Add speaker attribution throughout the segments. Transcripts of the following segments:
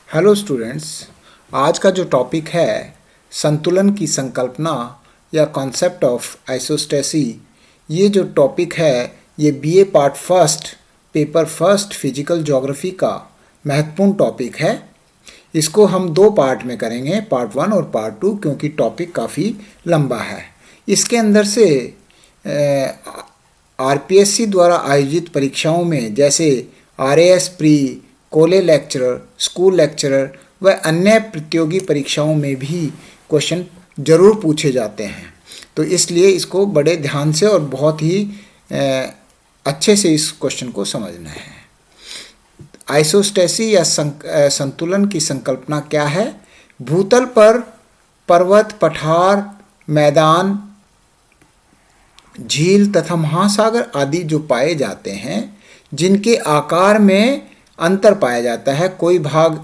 Speaker 1: Hello students. आज का जो टॉपिक है संतुलन की संकल्पना या कॉन्सेप्ट ऑफ आइसोस्टेसी, ये जो टॉपिक है ये BA part first paper first physical geography का महत्वपूर्ण टॉपिक है। इसको हम दो पार्ट में करेंगे, पार्ट 1 और पार्ट 2, क्योंकि टॉपिक काफ़ी लंबा है। इसके अंदर से आरपीएससी द्वारा आयोजित परीक्षाओं में जैसे RAS pre, college lecturer, school lecturer व अन्य प्रतियोगी परीक्षाओं में भी क्वेश्चन जरूर पूछे जाते हैं। तो इसलिए इसको बड़े ध्यान से और बहुत ही अच्छे से इस क्वेश्चन को समझना है। आइसोस्टेसी या संतुलन की संकल्पना क्या है? भूतल पर पर्वत, पठार, मैदान, झील तथा महासागर आदि जो पाए जाते हैं, जिनके आकार में अंतर पाया जाता है। कोई भाग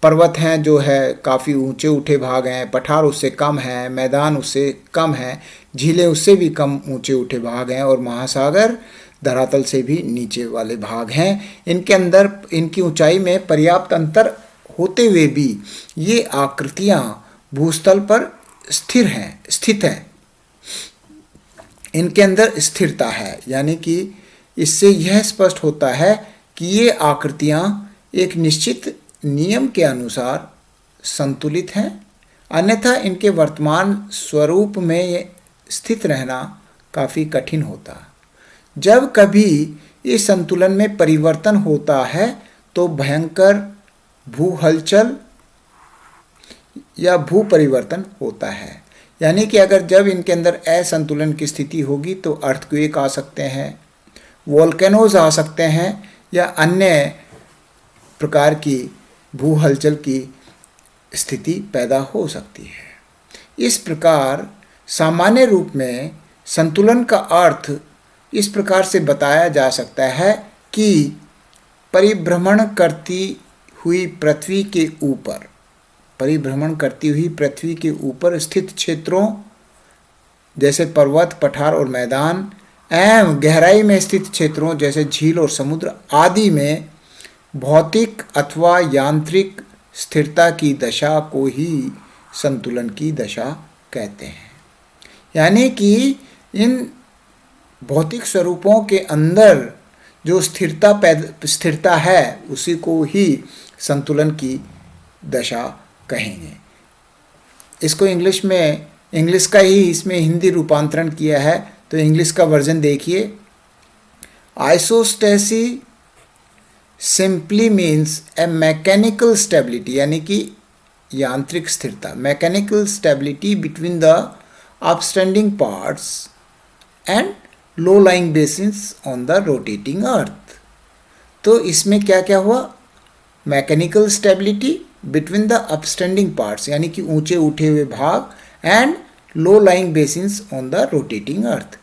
Speaker 1: पर्वत हैं जो है काफ़ी ऊंचे उठे भाग हैं, पठार उससे कम है, मैदान उससे कम है, झीलें उससे भी कम ऊंचे उठे भाग हैं और महासागर धरातल से भी नीचे वाले भाग हैं। इनके अंदर इनकी ऊंचाई में पर्याप्त अंतर होते हुए भी ये आकृतियाँ भूस्थल पर स्थित हैं। इनके अंदर स्थिरता है, यानी कि इससे यह स्पष्ट होता है कि ये आकृतियाँ एक निश्चित नियम के अनुसार संतुलित हैं, अन्यथा इनके वर्तमान स्वरूप में स्थित रहना काफ़ी कठिन होता। जब कभी इस संतुलन में परिवर्तन होता है तो भयंकर भू हलचल या भू परिवर्तन होता है। यानी कि अगर जब इनके अंदर असंतुलन की स्थिति होगी तो अर्थक्वेक आ सकते हैं, वोल्केनोज आ सकते हैं या अन्य प्रकार की भू हलचल की स्थिति पैदा हो सकती है। इस प्रकार सामान्य रूप में संतुलन का अर्थ इस प्रकार से बताया जा सकता है कि परिभ्रमण करती हुई पृथ्वी के ऊपर स्थित क्षेत्रों जैसे पर्वत, पठार और मैदान एवं गहराई में स्थित क्षेत्रों जैसे झील और समुद्र आदि में भौतिक अथवा यांत्रिक स्थिरता की दशा को ही संतुलन की दशा कहते हैं। यानी कि इन भौतिक स्वरूपों के अंदर जो स्थिरता है उसी को ही संतुलन की दशा कहेंगे। इसको इंग्लिश का ही इसमें हिंदी रूपांतरण किया है, तो इंग्लिश का वर्जन देखिए। Isostasy simply means a mechanical stability, यानी कि यांत्रिक स्थिरता, mechanical stability between the upstanding parts and low lying basins on the rotating earth. तो इसमें क्या क्या हुआ? Mechanical stability between the upstanding parts, यानी कि ऊंचे उठे हुए भाग, and low lying basins on the rotating earth,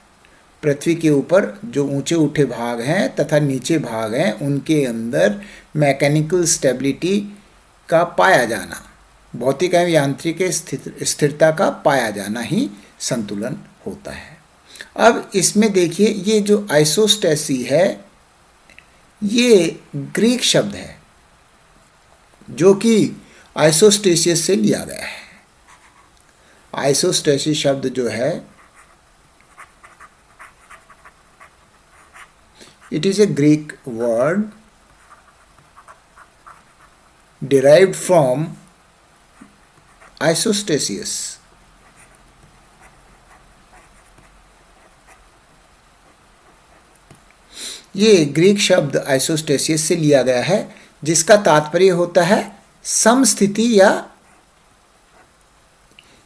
Speaker 1: पृथ्वी के ऊपर जो ऊंचे उठे भाग हैं तथा नीचे भाग हैं उनके अंदर मैकेनिकल स्टेबिलिटी का पाया जाना, भौतिक एवं यांत्रिक स्थिरता का पाया जाना ही संतुलन होता है। अब इसमें देखिए, ये जो आइसोस्टेसी है ये ग्रीक शब्द है जो कि आइसोस्टेसिस से लिया गया है। आइसोस्टेसिस शब्द जो है it is a Greek word derived from isostasius. ये ग्रीक शब्द आइसोस्टेसिस से लिया गया है, जिसका तात्पर्य होता है समस्थिति या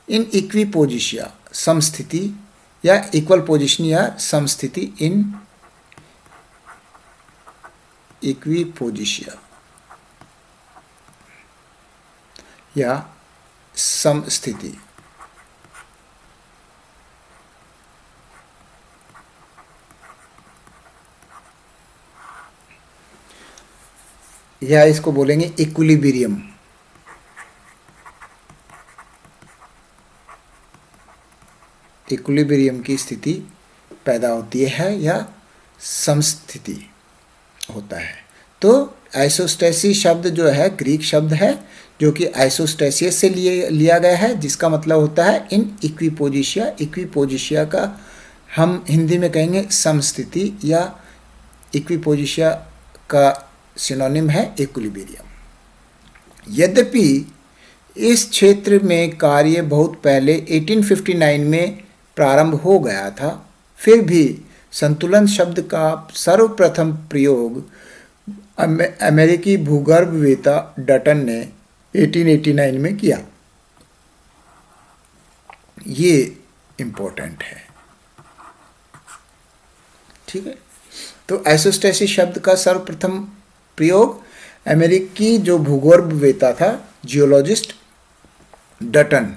Speaker 1: इन इक्विपोजिशिया, समस्थिति या इक्वल पोजिशन या समस्थिति इन इक्विपोजिशिया या समस्थिति। या इसको बोलेंगे इक्विलिब्रियम। इक्विलिब्रियम की स्थिति पैदा होती है या समस्थिति होता है। तो आइसोस्टेसिस शब्द जो है ग्रीक शब्द है जो कि आइसोस्टेसिस से लिया गया है, जिसका मतलब होता है इन इक्विपोजिशिया। इक्विपोजिशिया का हम हिंदी में कहेंगे समस्थिति, या इक्विपोजिशिया का सिनोनिम है इक्विलिब्रियम। यद्यपि इस क्षेत्र में कार्य बहुत पहले 1859 में प्रारंभ हो गया था, फिर भी संतुलन शब्द का सर्वप्रथम प्रयोग अमेरिकी भूगर्भवेत्ता डटन ने 1889 में किया। ये इम्पोर्टेंट है, ठीक है। तो आइसोस्टेसिस शब्द का सर्वप्रथम प्रयोग अमेरिकी जो भूगर्भवेत्ता था, जियोलॉजिस्ट डटन,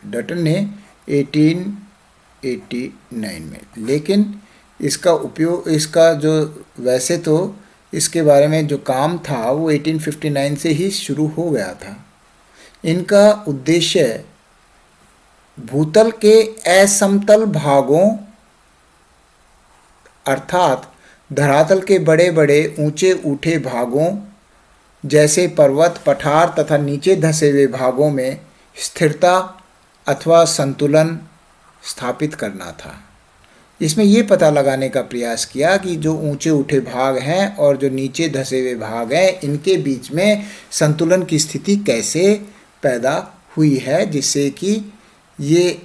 Speaker 1: डटन ने 1889 में, लेकिन इसका उपयोग, इसका जो वैसे तो इसके बारे में जो काम था वो 1859 से ही शुरू हो गया था। इनका उद्देश्य भूतल के असमतल भागों अर्थात धरातल के बड़े बड़े ऊंचे उठे भागों जैसे पर्वत, पठार तथा नीचे धंसे हुए भागों में स्थिरता अथवा संतुलन स्थापित करना था। इसमें ये पता लगाने का प्रयास किया कि जो ऊंचे उठे भाग हैं और जो नीचे धंसे हुए भाग हैं, इनके बीच में संतुलन की स्थिति कैसे पैदा हुई है, जिससे कि ये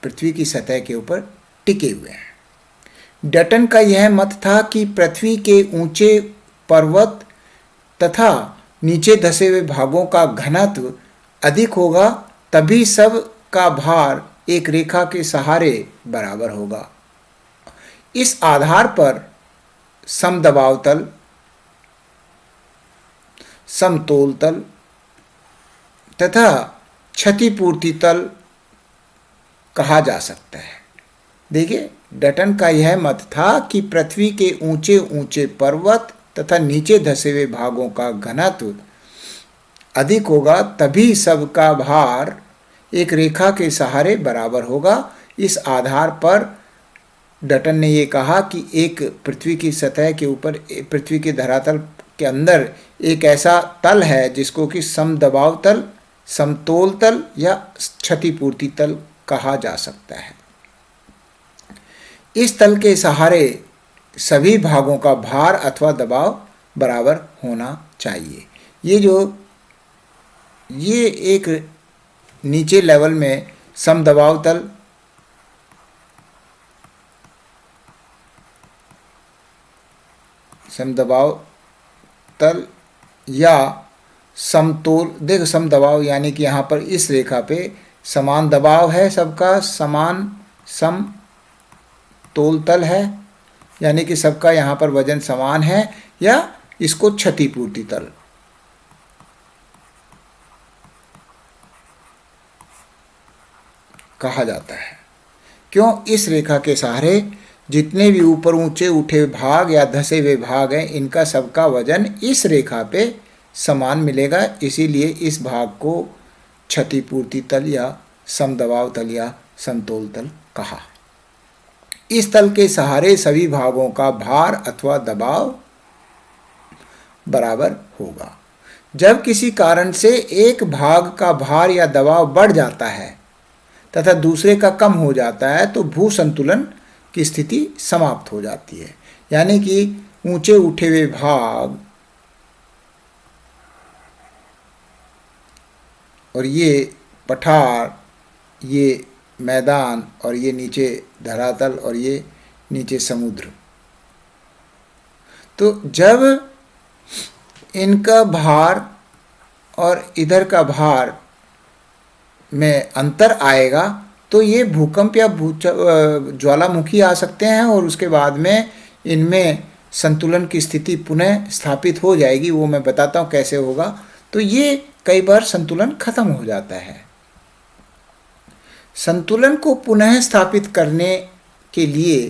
Speaker 1: पृथ्वी की सतह के ऊपर टिके हुए हैं। डटन का यह मत था कि पृथ्वी के ऊंचे पर्वत तथा नीचे धंसे हुए भागों का घनत्व अधिक होगा, तभी सब का भार एक रेखा के सहारे बराबर होगा। इस आधार पर समदबाव तल, समतोल तल तथा क्षतिपूर्ति तल कहा जा सकता है। देखिए, डटन का यह मत था कि पृथ्वी के ऊंचे ऊंचे पर्वत तथा नीचे धंसे हुए भागों का घनत्व अधिक होगा, तभी सबका भार एक रेखा के सहारे बराबर होगा। इस आधार पर डटन ने ये कहा कि एक पृथ्वी की सतह के ऊपर, पृथ्वी के धरातल के अंदर एक ऐसा तल है जिसको कि समदबाव तल, समतोल तल या क्षतिपूर्ति तल कहा जा सकता है। इस तल के सहारे सभी भागों का भार अथवा दबाव बराबर होना चाहिए। ये एक नीचे लेवल में समदबाव तल, या समतोल, देखो समदबाव यानी कि यहाँ पर इस रेखा पे समान दबाव है, सबका समान समतोल तल है, यानी कि सबका यहाँ पर वजन समान है, या इसको क्षतिपूर्ति तल कहा जाता है। क्यों? इस रेखा के सहारे जितने भी ऊपर ऊंचे उठे भाग या धंसे हुए भाग हैं, इनका सबका वजन इस रेखा पे समान मिलेगा, इसीलिए इस भाग को क्षतिपूर्ति तल या समदबाव तल या समतोल तल कहा। इस तल के सहारे सभी भागों का भार अथवा दबाव बराबर होगा। जब किसी कारण से एक भाग का भार या दबाव बढ़ जाता है तथा दूसरे का कम हो जाता है, तो भू संतुलन की स्थिति समाप्त हो जाती है। यानी कि ऊंचे उठे हुए भाग और ये पठार, ये मैदान और ये नीचे धरातल और ये नीचे समुद्र, तो जब इनका भार और इधर का भार में अंतर आएगा तो ये भूकंप या ज्वालामुखी आ सकते हैं, और उसके बाद में इनमें संतुलन की स्थिति पुनः स्थापित हो जाएगी। वो मैं बताता हूँ कैसे होगा। तो ये कई बार संतुलन खत्म हो जाता है। संतुलन को पुनः स्थापित करने के लिए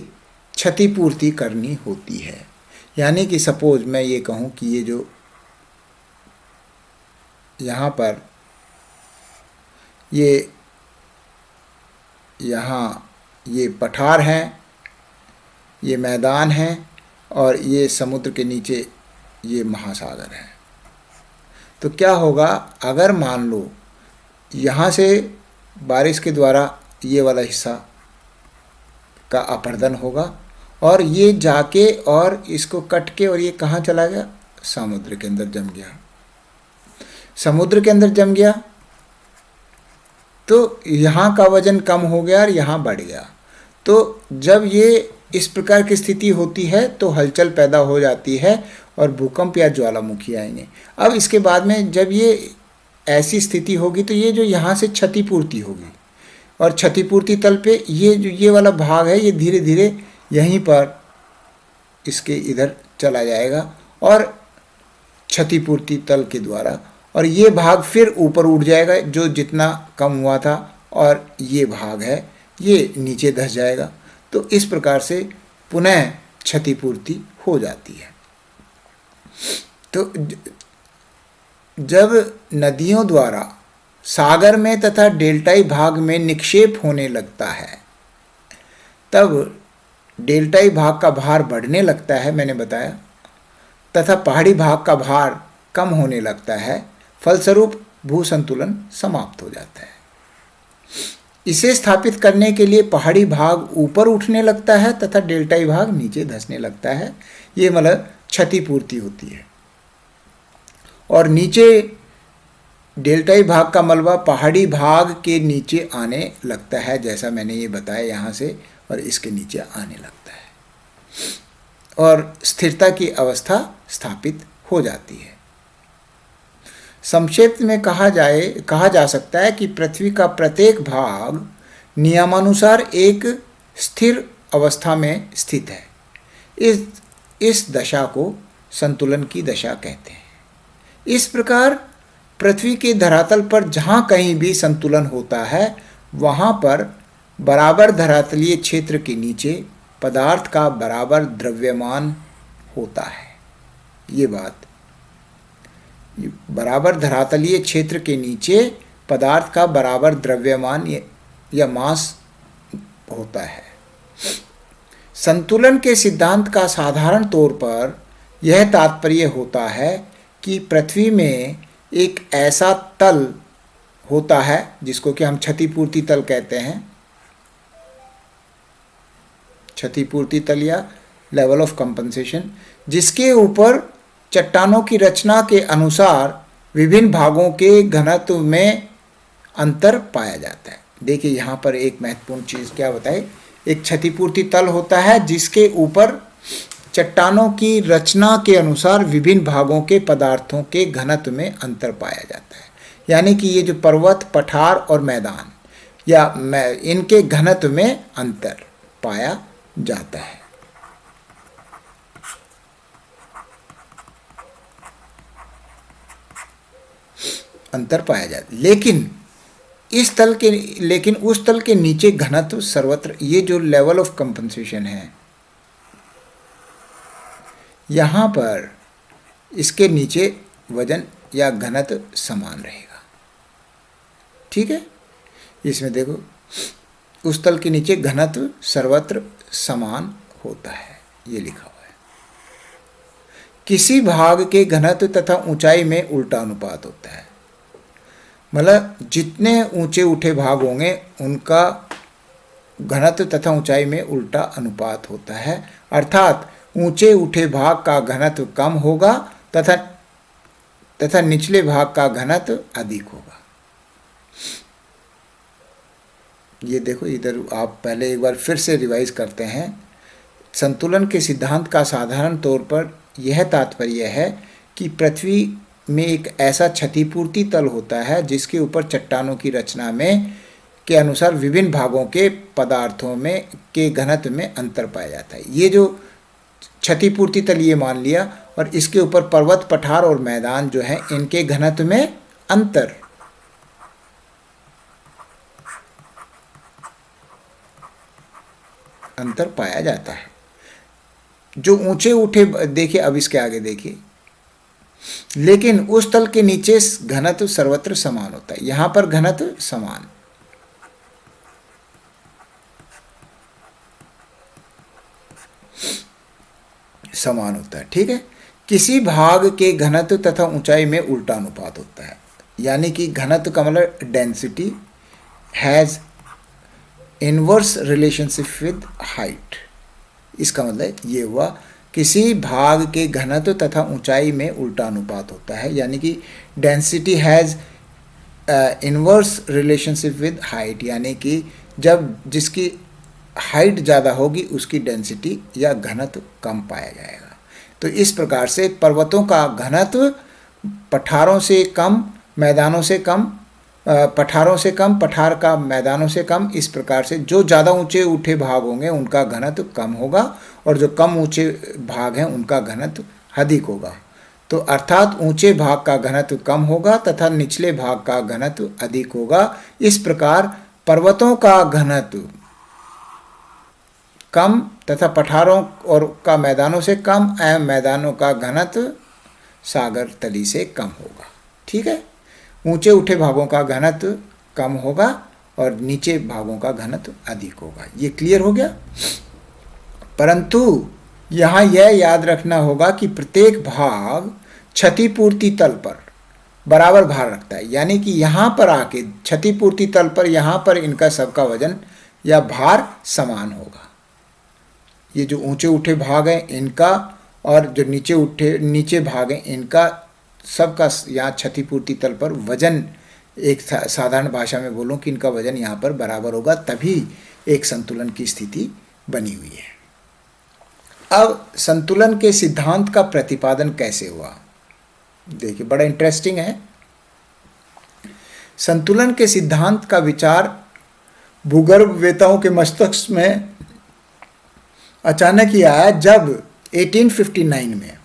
Speaker 1: क्षतिपूर्ति करनी होती है। यानी कि सपोज मैं ये कहूँ कि ये जो यहाँ पर ये पठार हैं, ये मैदान है और ये समुद्र के नीचे ये महासागर है। तो क्या होगा, अगर मान लो यहाँ से बारिश के द्वारा ये वाला हिस्सा का अपरदन होगा और ये जाके और इसको कट के और ये कहाँ चला गया, समुद्र के अंदर जम गया। समुद्र के अंदर जम गया तो यहाँ का वजन कम हो गया और यहाँ बढ़ गया। तो जब ये इस प्रकार की स्थिति होती है तो हलचल पैदा हो जाती है और भूकंप या ज्वालामुखी आएंगे। अब इसके बाद में जब ये ऐसी स्थिति होगी तो ये जो यहाँ से क्षतिपूर्ति होगी और क्षतिपूर्ति तल पे ये जो ये वाला भाग है ये धीरे धीरे यहीं पर इसके इधर चला जाएगा और क्षतिपूर्ति तल के द्वारा, और ये भाग फिर ऊपर उठ जाएगा जो जितना कम हुआ था, और ये भाग है ये नीचे धंस जाएगा। तो इस प्रकार से पुनः क्षतिपूर्ति हो जाती है। तो जब नदियों द्वारा सागर में तथा डेल्टाई भाग में निक्षेप होने लगता है तब डेल्टाई भाग का भार बढ़ने लगता है, मैंने बताया, तथा पहाड़ी भाग का भार कम होने लगता है। फलस्वरूप भू संतुलन समाप्त हो जाता है। इसे स्थापित करने के लिए पहाड़ी भाग ऊपर उठने लगता है तथा डेल्टाई भाग नीचे धंसने लगता है। ये मतलब क्षतिपूर्ति होती है और नीचे डेल्टाई भाग का मलबा पहाड़ी भाग के नीचे आने लगता है, जैसा मैंने ये बताया यहाँ से, और इसके नीचे आने लगता है और स्थिरता की अवस्था स्थापित हो जाती है। संक्षेप में कहा जा सकता है कि पृथ्वी का प्रत्येक भाग नियमानुसार एक स्थिर अवस्था में स्थित है। इस दशा को संतुलन की दशा कहते हैं। इस प्रकार पृथ्वी के धरातल पर जहाँ कहीं भी संतुलन होता है वहाँ पर बराबर धरातलीय क्षेत्र के नीचे पदार्थ का बराबर द्रव्यमान होता है। ये बात, बराबर धरातलीय क्षेत्र के नीचे पदार्थ का बराबर द्रव्यमान या मास होता है। संतुलन के सिद्धांत का साधारण तौर पर यह तात्पर्य होता है कि पृथ्वी में एक ऐसा तल होता है जिसको कि हम क्षतिपूर्ति तल कहते हैं, क्षतिपूर्ति तल या लेवल ऑफ कंपनसेशन, जिसके ऊपर चट्टानों की रचना के अनुसार विभिन्न भागों के घनत्व में अंतर पाया जाता है। देखिए यहाँ पर एक महत्वपूर्ण चीज़ क्या बताए, एक क्षतिपूर्ति तल होता है जिसके ऊपर चट्टानों की रचना के अनुसार विभिन्न भागों के पदार्थों के घनत्व में अंतर पाया जाता है। यानी कि ये जो पर्वत, पठार और मैदान या इनके घनत्व में अंतर पाया जाता है। अंतर पाया जाता है, लेकिन उस तल के नीचे घनत्व सर्वत्र, ये जो लेवल ऑफ कंपनसेशन है, यहाँ पर इसके नीचे वजन या घनत्व समान रहेगा। ठीक है, इसमें देखो उस तल के नीचे घनत्व सर्वत्र समान होता है, ये लिखा हुआ है। किसी भाग के घनत्व तथा ऊंचाई में उल्टा अनुपात होता है। मतलब जितने ऊंचे उठे भाग होंगे उनका घनत्व तथा ऊंचाई में उल्टा अनुपात होता है, अर्थात ऊंचे उठे भाग का घनत्व कम होगा तथा निचले भाग का घनत्व अधिक होगा। ये देखो इधर आप पहले एक बार फिर से रिवाइज करते हैं। संतुलन के सिद्धांत का साधारण तौर पर यह तात्पर्य है कि पृथ्वी में एक ऐसा क्षतिपूर्ति तल होता है जिसके ऊपर चट्टानों की रचना में के अनुसार विभिन्न भागों के पदार्थों में के घनत्व में अंतर पाया जाता है। ये जो क्षतिपूर्ति तल ये मान लिया, और इसके ऊपर पर्वत, पठार और मैदान जो है इनके घनत्व में अंतर पाया जाता है। जो ऊंचे उठे, देखिए अब इसके आगे देखिए, लेकिन उस तल के नीचे घनत्व सर्वत्र समान होता है। यहां पर घनत्व समान, समान होता है, ठीक है। किसी भाग के घनत्व तथा ऊंचाई में उल्टा अनुपात होता है, यानी कि घनत्व का मतलब density has inverse relationship with height. इसका मतलब ये हुआ किसी भाग के घनत्व तथा ऊंचाई में उल्टा अनुपात होता है, यानी कि density has inverse relationship with height, यानी कि जब जिसकी हाइट ज़्यादा होगी उसकी डेंसिटी या घनत्व कम पाया जाएगा। तो इस प्रकार से पर्वतों का घनत्व पठारों से कम, मैदानों से कम, पठारों से कम, पठार का मैदानों से कम। इस प्रकार से जो ज़्यादा ऊंचे उठे भाग होंगे उनका घनत्व कम होगा और जो कम ऊंचे भाग हैं उनका घनत्व अधिक होगा। तो अर्थात ऊंचे भाग का घनत्व कम होगा तथा निचले भाग का घनत्व अधिक होगा। इस प्रकार पर्वतों का घनत्व कम तथा पठारों और का मैदानों से कम एवं मैदानों का घनत्व सागर तली से कम होगा, ठीक है। ऊंचे उठे भागों का घनत्व कम होगा और नीचे भागों का घनत्व अधिक होगा। ये क्लियर हो गया। परंतु यहाँ यह याद रखना होगा कि प्रत्येक भाग क्षतिपूर्ति तल पर बराबर भार रखता है, यानी कि यहाँ पर आके क्षतिपूर्ति तल पर यहाँ पर इनका सबका वजन या भार समान होगा। ये जो ऊंचे उठे भाग हैं इनका और जो नीचे भाग हैं इनका सबका यहाँ क्षतिपूर्ति तल पर वजन, एक साधारण भाषा में बोलूँ कि इनका वजन यहाँ पर बराबर होगा, तभी एक संतुलन की स्थिति बनी हुई है। अब संतुलन के सिद्धांत का प्रतिपादन कैसे हुआ, देखिए बड़ा इंटरेस्टिंग है। संतुलन के सिद्धांत का विचार भूगर्भवेताओं के मस्तिष्क में अचानक ही आया जब 1859 में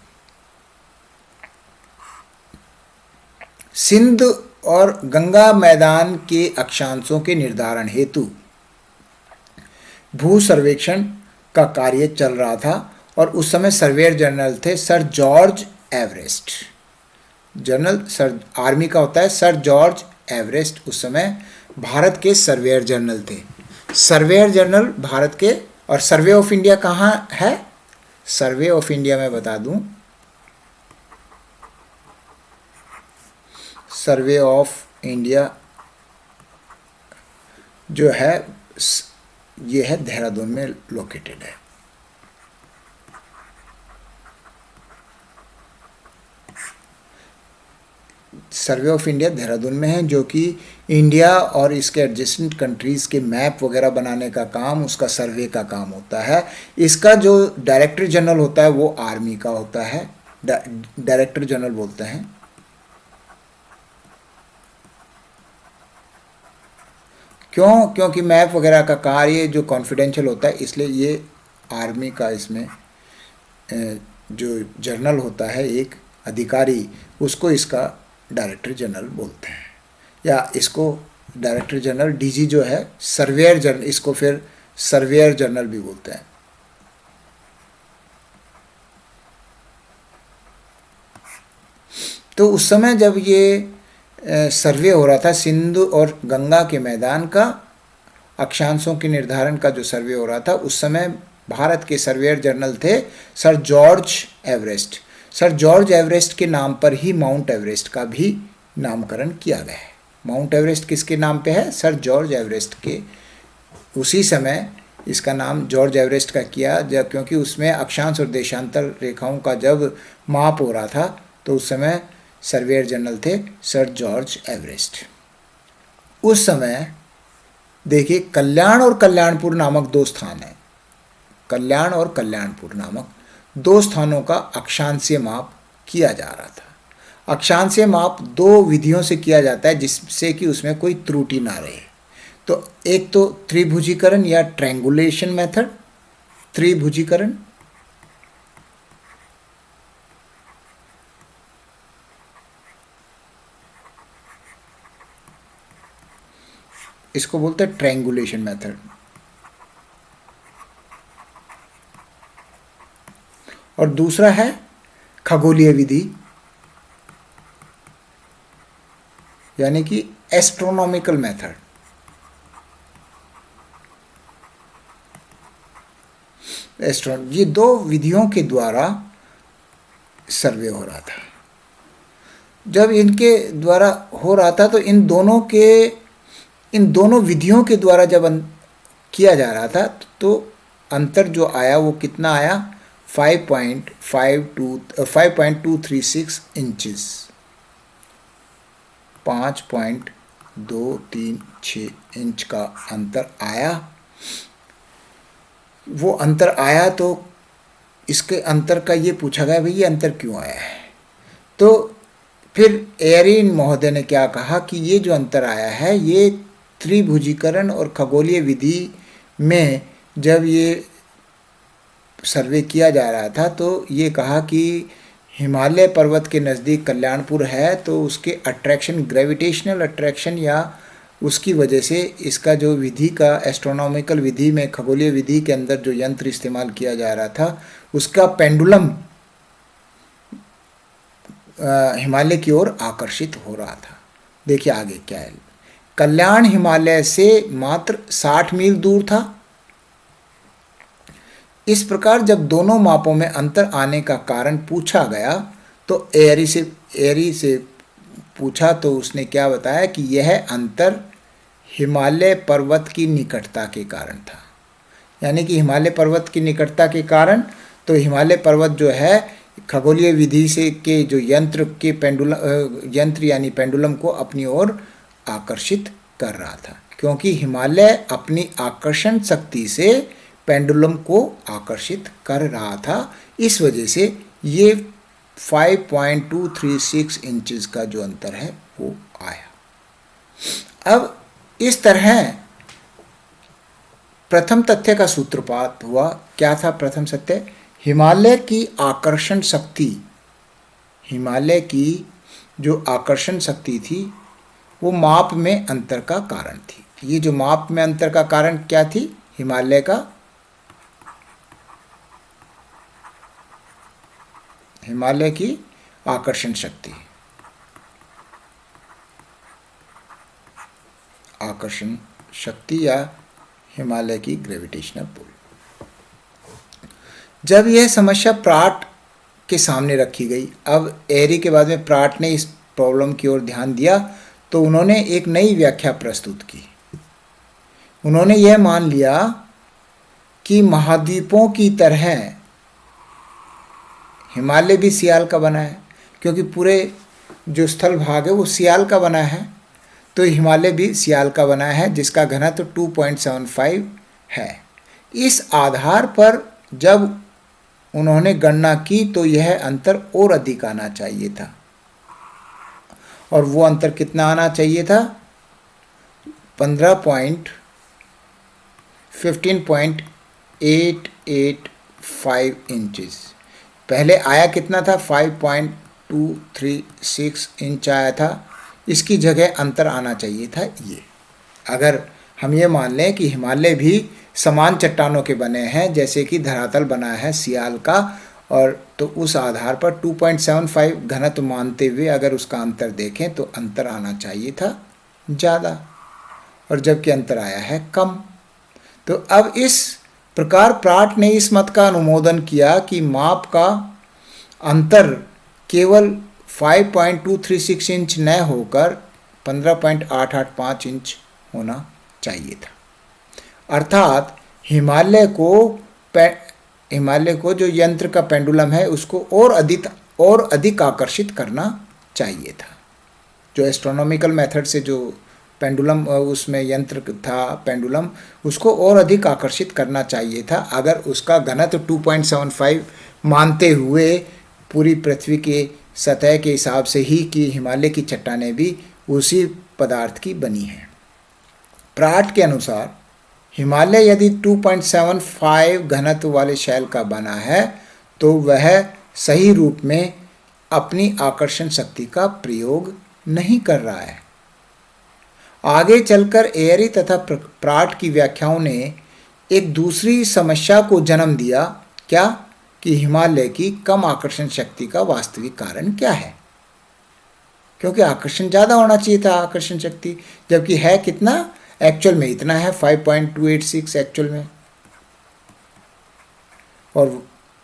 Speaker 1: सिंध और गंगा मैदान के अक्षांशों के निर्धारण हेतु भू सर्वेक्षण का कार्य चल रहा था और उस समय सर्वेयर जनरल थे sir George Everest. General sir army का होता है सर जॉर्ज एवरेस्ट, उस समय भारत के सर्वेयर जनरल थे। सर्वेयर जनरल भारत के, और सर्वे ऑफ इंडिया कहाँ है? सर्वे ऑफ इंडिया मैं बता दूं, सर्वे ऑफ इंडिया जो है ये है देहरादून में लोकेटेड है। सर्वे ऑफ इंडिया देहरादून में है, जो कि इंडिया और इसके एडजेसेंट कंट्रीज़ के मैप वगैरह बनाने का काम, उसका सर्वे का काम होता है। इसका जो डायरेक्टर जनरल होता है वो आर्मी का होता है, डायरेक्टर जनरल बोलते हैं। क्यों? क्योंकि मैप वगैरह का कार्य जो कॉन्फिडेंशियल होता है, इसलिए ये आर्मी का, इसमें जो जनरल होता है एक अधिकारी, उसको इसका डायरेक्टर जनरल बोलते हैं, या इसको डायरेक्टर जनरल, डीजी जो है सर्वेयर जनरल, इसको फिर सर्वेयर जनरल भी बोलते हैं। तो उस समय जब ये सर्वे हो रहा था सिंधु और गंगा के मैदान का अक्षांशों के निर्धारण का जो सर्वे हो रहा था, उस समय भारत के सर्वेयर जनरल थे sir George Everest. Sir George Everest के नाम पर ही माउंट एवरेस्ट का भी नामकरण किया गया है। माउंट एवरेस्ट किसके नाम पे है? सर जॉर्ज एवरेस्ट के। उसी समय इसका नाम जॉर्ज एवरेस्ट का किया जब, क्योंकि उसमें अक्षांश और देशांतर रेखाओं का जब माप हो रहा था तो उस समय सर्वेयर जनरल थे सर जॉर्ज एवरेस्ट। उस समय देखिए कल्याण और कल्याणपुर नामक दो स्थान हैं। कल्याण और कल्याणपुर नामक दो स्थानों का अक्षांशीय माप किया जा रहा था। अक्षांशीय माप दो विधियों से किया जाता है जिससे कि उसमें कोई त्रुटि ना रहे। तो एक तो त्रिभुजीकरण या ट्रायंगुलेशन मेथड, त्रिभुजीकरण, इसको बोलते हैं ट्रायंगुलेशन मेथड, और दूसरा है खगोलीय विधि यानी कि एस्ट्रोनॉमिकल मेथड। ये दो विधियों के द्वारा सर्वे हो रहा था। जब इनके द्वारा हो रहा था तो इन दोनों विधियों के द्वारा जब किया जा रहा था तो अंतर जो आया वो कितना आया, 5.236 इंचेस, 5.236 इंच का अंतर आया। वो अंतर आया तो इसके अंतर का ये पूछा गया भाई ये अंतर क्यों आया है। तो फिर एयरीन महोदय ने क्या कहा कि ये जो अंतर आया है ये त्रिभुजीकरण और खगोलीय विधि में जब ये सर्वे किया जा रहा था तो ये कहा कि हिमालय पर्वत के नज़दीक कल्याणपुर है तो उसके अट्रैक्शन, ग्रेविटेशनल अट्रैक्शन या उसकी वजह से इसका जो विधि का एस्ट्रोनॉमिकल विधि में, खगोलीय विधि के अंदर जो यंत्र इस्तेमाल किया जा रहा था उसका पेंडुलम हिमालय की ओर आकर्षित हो रहा था। देखिए आगे क्या है। कल्याण हिमालय से मात्र 60 मील दूर था। इस प्रकार जब दोनों मापों में अंतर आने का कारण पूछा गया तो एरी से पूछा तो उसने क्या बताया कि यह अंतर हिमालय पर्वत की निकटता के कारण था। यानी कि हिमालय पर्वत की निकटता के कारण, तो हिमालय पर्वत जो है खगोलीय विधि से के जो यंत्र यानी पेंडुलम को अपनी ओर आकर्षित कर रहा था, क्योंकि हिमालय अपनी आकर्षण शक्ति से पेंडुलम को आकर्षित कर रहा था। इस वजह से ये 5.236 इंचेस का जो अंतर है वो आया। अब इस तरह प्रथम तथ्य का सूत्रपात हुआ। क्या था प्रथम सत्य? हिमालय की आकर्षण शक्ति, हिमालय की जो आकर्षण शक्ति थी वो माप में अंतर का कारण थी। ये जो माप में अंतर का कारण क्या थी? हिमालय की आकर्षण शक्ति, या हिमालय की ग्रेविटेशनल पुल। जब यह समस्या प्राट के सामने रखी गई, अब एरी के बाद में प्राट ने इस प्रॉब्लम की ओर ध्यान दिया तो उन्होंने एक नई व्याख्या प्रस्तुत की। उन्होंने यह मान लिया कि महाद्वीपों की तरह हिमालय भी सियाल का बना है, क्योंकि पूरे जो स्थल भाग है वो सियाल का बना है, तो हिमालय भी सियाल का बना है जिसका घनत्व 2.75 है। इस आधार पर जब उन्होंने गणना की तो यह अंतर और अधिक आना चाहिए था, और वो अंतर कितना आना चाहिए था? 15.885 इंचेस। पहले आया कितना था? 5.236 इंच आया था। इसकी जगह अंतर आना चाहिए था ये। अगर हम ये मान लें कि हिमालय भी समान चट्टानों के बने हैं जैसे कि धरातल बना है सियाल का, और तो उस आधार पर 2.75 घनत्व मानते हुए अगर उसका अंतर देखें तो अंतर आना चाहिए था ज़्यादा, और जबकि अंतर आया है कम। तो अब इस प्रकार प्राट ने इस मत का अनुमोदन किया कि माप का अंतर केवल 5.236 इंच न होकर 15.885 इंच होना चाहिए था। अर्थात हिमालय को जो यंत्र का पेंडुलम है उसको और अधिक आकर्षित करना चाहिए था। जो एस्ट्रोनॉमिकल मेथड से जो पेंडुलम उसमें यंत्र था पेंडुलम, उसको और अधिक आकर्षित करना चाहिए था अगर उसका घनत्व 2.75 मानते हुए पूरी पृथ्वी के सतह के हिसाब से ही कि हिमालय की चट्टानें भी उसी पदार्थ की बनी हैं। प्राट के अनुसार हिमालय यदि 2.75 घनत्व वाले शैल का बना है तो वह सही रूप में अपनी आकर्षण शक्ति का प्रयोग नहीं कर रहा है। आगे चलकर एयरी तथा प्राट की व्याख्याओं ने एक दूसरी समस्या को जन्म दिया। क्या? कि हिमालय की कम आकर्षण शक्ति का वास्तविक कारण क्या है? क्योंकि आकर्षण ज़्यादा होना चाहिए था आकर्षण शक्ति, जबकि है कितना? एक्चुअल में इतना है 5.286 एक्चुअल में। और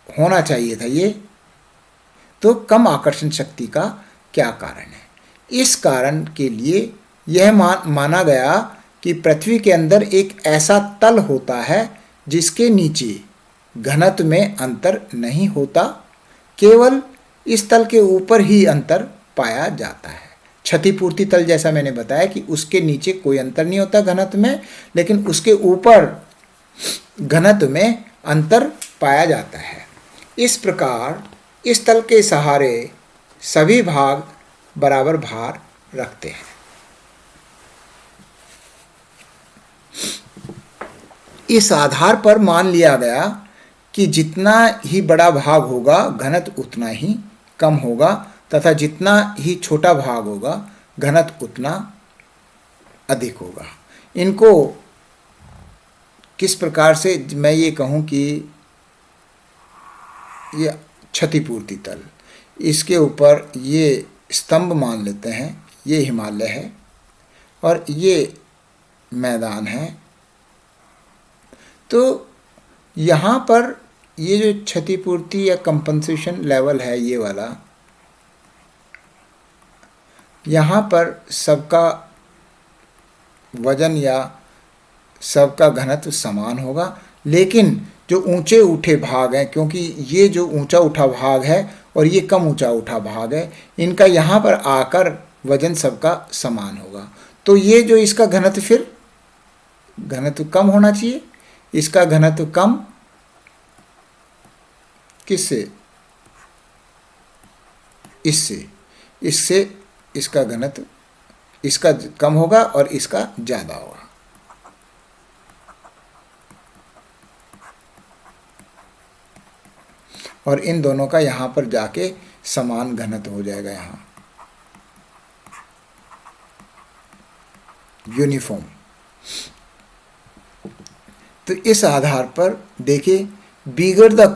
Speaker 1: होना चाहिए था ये, तो कम आकर्षण शक्ति का क्या कारण है? इस कारण के लिए यह माना गया कि पृथ्वी के अंदर एक ऐसा तल होता है जिसके नीचे घनत्व में अंतर नहीं होता, केवल इस तल के ऊपर ही अंतर पाया जाता है। क्षतिपूर्ति तल, जैसा मैंने बताया कि उसके नीचे कोई अंतर नहीं होता घनत्व में, लेकिन उसके ऊपर घनत्व में अंतर पाया जाता है। इस प्रकार इस तल के सहारे सभी भाग बराबर भार रखते हैं। इस आधार पर मान लिया गया कि जितना ही बड़ा भाग होगा घनत्व उतना ही कम होगा, तथा जितना ही छोटा भाग होगा घनत्व उतना अधिक होगा। इनको किस प्रकार से मैं ये कहूँ कि ये क्षतिपूर्ति तल, इसके ऊपर ये स्तंभ मान लेते हैं, ये हिमालय है और ये मैदान है। तो यहाँ पर ये जो क्षतिपूर्ति या कंपनसेशन लेवल है ये वाला, यहाँ पर सबका वजन या सबका घनत्व समान होगा, लेकिन जो ऊंचे उठे भाग हैं, क्योंकि ये जो ऊंचा उठा भाग है और ये कम ऊंचा उठा भाग है, इनका यहाँ पर आकर वजन सबका समान होगा। तो ये जो इसका घनत्व, फिर घनत्व कम होना चाहिए, इसका घनत्व कम किससे? इससे इसका घनत्व, इसका कम होगा और इसका ज़्यादा होगा। और इन दोनों का यहाँ पर जाके समान घनत्व हो जाएगा, यहाँ यूनिफॉर्म। तो इस आधार पर देखिए, बिगर द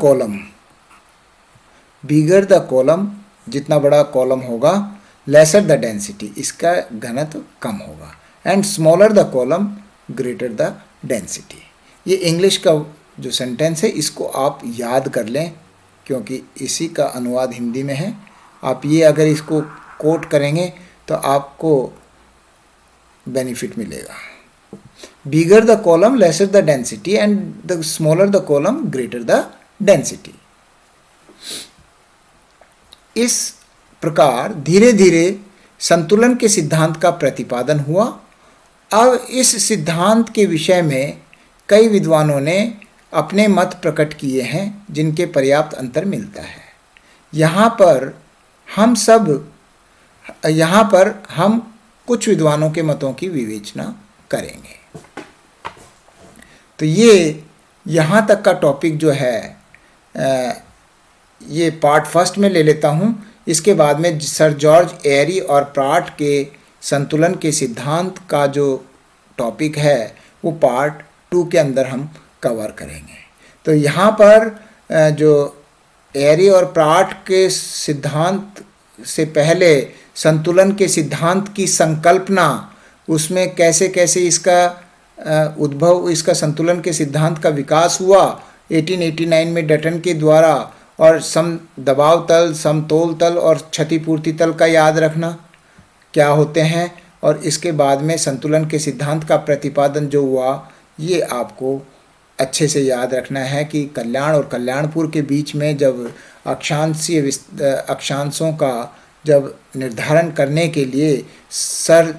Speaker 1: कॉलम, जितना बड़ा कॉलम होगा, लेसर द डेंसिटी, इसका घनत्व कम होगा, and smaller the column greater the density. ये इंग्लिश का जो सेंटेंस है इसको आप याद कर लें, क्योंकि इसी का अनुवाद हिंदी में है। आप ये अगर इसको कोट करेंगे तो आपको बेनिफिट मिलेगा। Bigger the column lesser the density and the smaller the column greater the density. इस प्रकार धीरे धीरे संतुलन के सिद्धांत का प्रतिपादन हुआ। अब इस सिद्धांत के विषय में कई विद्वानों ने अपने मत प्रकट किए हैं, जिनके पर्याप्त अंतर मिलता है। यहाँ पर हम कुछ विद्वानों के मतों की विवेचना करेंगे। तो ये यहाँ तक का टॉपिक जो है ये पार्ट फर्स्ट में ले लेता हूँ। इसके बाद में सर जॉर्ज एरी और प्राट के संतुलन के सिद्धांत का जो टॉपिक है वो पार्ट 2 के अंदर हम कवर करेंगे। तो यहाँ पर जो एरी और प्राट के सिद्धांत से पहले संतुलन के सिद्धांत की संकल्पना, उसमें कैसे कैसे इसका उद्भव, इसका संतुलन के सिद्धांत का विकास हुआ 1889 में डटन के द्वारा, और सम दबाव तल, समतोल तल और क्षतिपूर्ति तल का याद रखना क्या होते हैं, और इसके बाद में संतुलन के सिद्धांत का प्रतिपादन जो हुआ, ये आपको अच्छे से याद रखना है कि कल्याण और कल्याणपुर के बीच में जब अक्षांशों का जब निर्धारण करने के लिए सर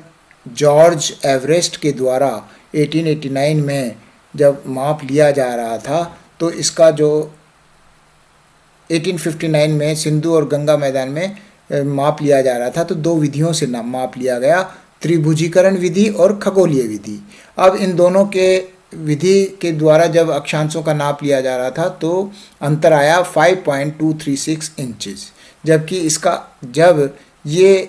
Speaker 1: जॉर्ज एवरेस्ट के द्वारा 1889 में जब माप लिया जा रहा था, तो इसका जो 1859 में सिंधु और गंगा मैदान में माप लिया जा रहा था, तो 2 विधियों से माप लिया गया, त्रिभुजीकरण विधि और खगोलीय विधि। अब इन दोनों के विधि के द्वारा जब अक्षांशों का नाप लिया जा रहा था तो अंतर आया 5.236 इंचेस, जबकि जब ये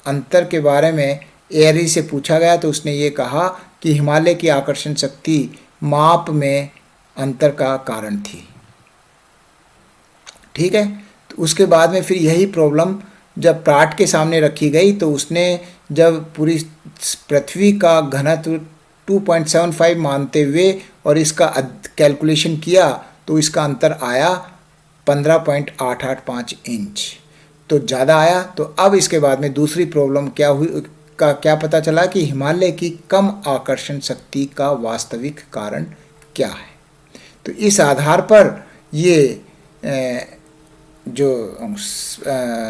Speaker 1: अंतर के बारे में एरी से पूछा गया तो उसने ये कहा कि हिमालय की आकर्षण शक्ति माप में अंतर का कारण थी। ठीक है, तो उसके बाद में फिर यही प्रॉब्लम जब प्राट के सामने रखी गई, तो उसने जब पूरी पृथ्वी का घनत्व 2.75 मानते हुए और इसका कैलकुलेशन किया, तो तो इसका अंतर आया 15.885 इंच, तो ज़्यादा आया। तो अब इसके बाद में दूसरी प्रॉब्लम क्या हुई का क्या पता चला कि हिमालय की कम आकर्षण शक्ति का वास्तविक कारण क्या है। तो इस आधार पर ये जो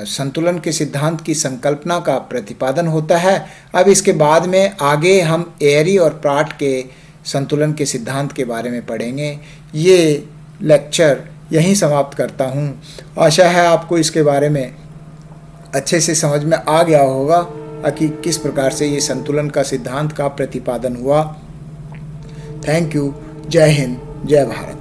Speaker 1: संतुलन के सिद्धांत की संकल्पना का प्रतिपादन होता है। अब इसके बाद में आगे हम एयरी और प्राट के संतुलन के सिद्धांत के बारे में पढ़ेंगे। ये लेक्चर यहीं समाप्त करता हूँ। आशा है आपको इसके बारे में अच्छे से समझ में आ गया होगा कि किस प्रकार से ये संतुलन का सिद्धांत का प्रतिपादन हुआ। Thank you. जय हिंद, जय भारत।